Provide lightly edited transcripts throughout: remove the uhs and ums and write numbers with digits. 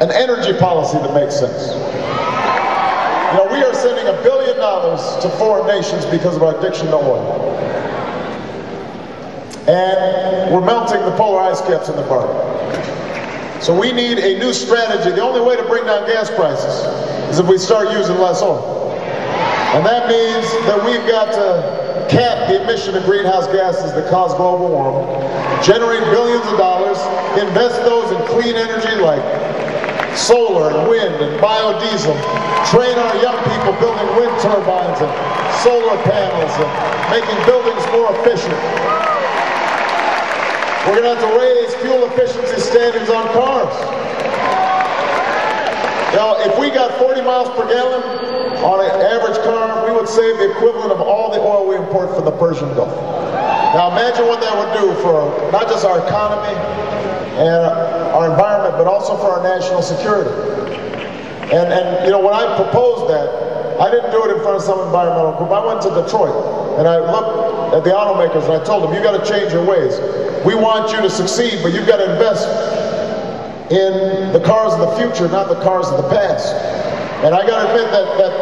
an energy policy that makes sense. You know, we are sending $1 billion to foreign nations because of our addiction to oil. And we're melting the polar ice caps in the bargain. So we need a new strategy. The only way to bring down gas prices is if we start using less oil. And that means that we've got to cap the emission of greenhouse gases that cause global warming, generate billions of dollars, invest those in clean energy like solar and wind and biodiesel, train our young people building wind turbines and solar panels and making buildings more efficient. We're going to have to raise fuel efficiency standards on cars. Now, if we got 40 miles per gallon on an average car, we would save the equivalent of all the oil we import from the Persian Gulf. Now, imagine what that would do for not just our economy and our environment, but also for our national security. And you know, when I proposed that, I didn't do it in front of some environmental group. I went to Detroit, and I looked at the automakers, and I told them, you got to change your ways. We want you to succeed, but you've got to invest in the cars of the future, not the cars of the past. And I got to admit that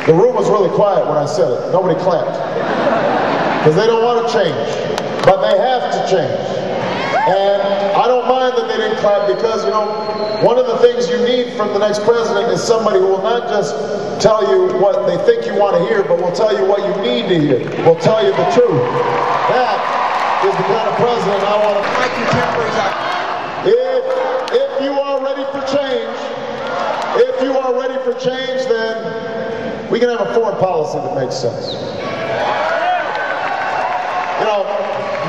the room was really quiet when I said it. Nobody clapped. Because they don't want to change, but they have to change. And I don't mind that they didn't clap because, you know, one of the things you need from the next president is somebody who will not just tell you what they think you want to hear, but will tell you what you need to hear, will tell you the truth. That is the kind of president I want to. If you are ready for change, then we can have a foreign policy that makes sense. You know,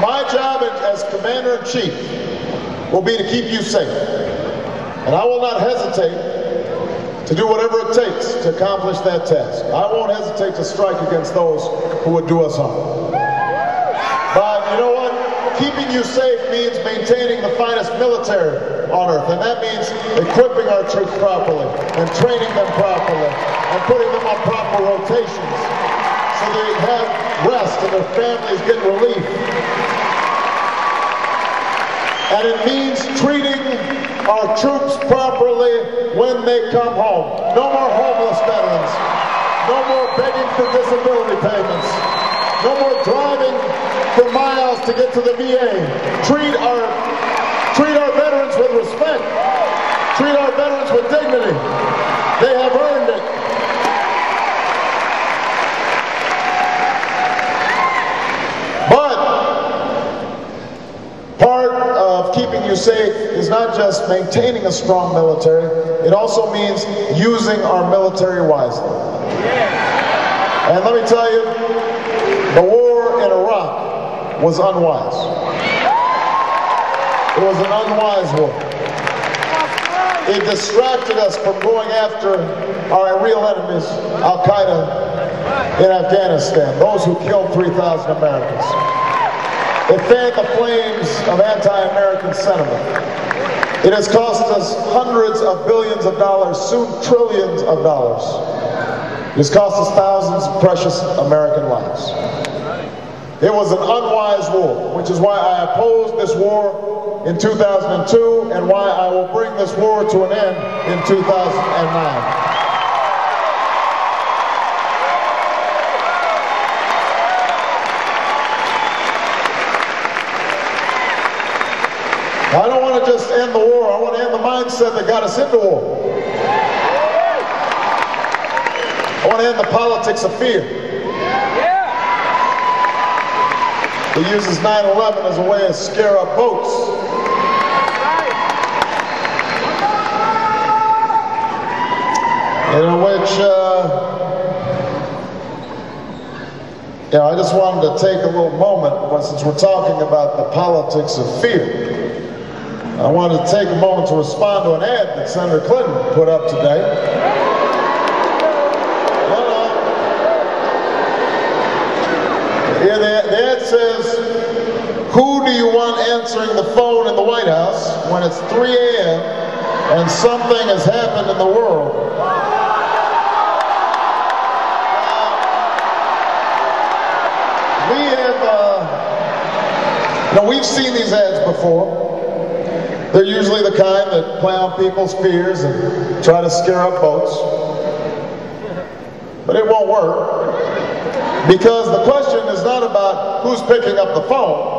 my job as Commander-in-Chief will be to keep you safe. And I will not hesitate to do whatever it takes to accomplish that task. I won't hesitate to strike against those who would do us harm. But you know what? Keeping you safe means maintaining the finest military on earth. And that means equipping our troops properly and training them properly and putting them on proper rotations so they have rest and their families get relief. And it means treating our troops properly when they come home. No more homeless veterans. No more begging for disability payments. No more driving for miles to get to the VA. Treat our veterans with respect. Treat our veterans with dignity. They have earned it. But part of keeping you safe is not just maintaining a strong military, it also means using our military wisely. And let me tell you, the war in Iraq was unwise. It was an unwise war. It distracted us from going after our real enemies, Al-Qaeda in Afghanistan, those who killed 3,000 Americans. It fanned the flames of anti-American sentiment. It has cost us hundreds of billions of dollars, soon trillions of dollars. It has cost us thousands of precious American lives. It was an unwise war, which is why I opposed this war in 2002 and why I will bring this war to an end in 2009. I don't want to just end the war, I want to end the mindset that got us into war. I want to end the politics of fear. He uses 9/11 as a way to scare up votes. In which, I just wanted to take a little moment, since we're talking about the politics of fear. I wanted to take a moment to respond to an ad that Senator Clinton put up today. Here the ad says, who do you want answering the phone in the White House when it's 3 a.m. and something has happened in the world? We've seen these ads before. They're usually the kind that play on people's fears and try to scare up votes. But it won't work, because the question is not about who's picking up the phone.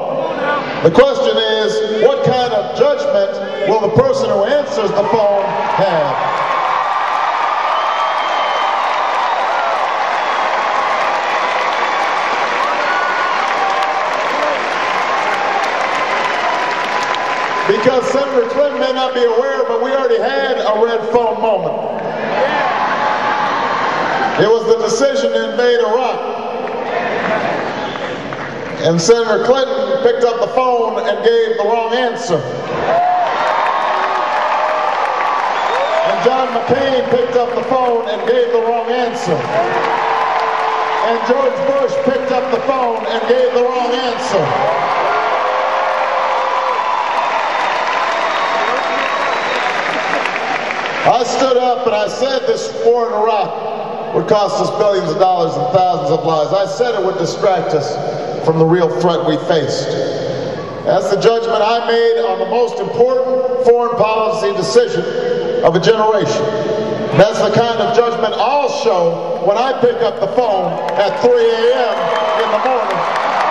The question is, what kind of judgment will the person who answers the phone have? Because Senator Clinton may not be aware, but we already had a red phone moment. It was the decision to invade Iraq. And Senator Clinton picked up the phone and gave the wrong answer. And John McCain picked up the phone and gave the wrong answer. And George Bush picked up the phone and gave the wrong answer. I stood up and I said this war in Iraq would cost us billions of dollars and thousands of lives. I said it would distract us from the real threat we faced. That's the judgment I made on the most important foreign policy decision of a generation. That's the kind of judgment I'll show when I pick up the phone at 3 a.m. in the morning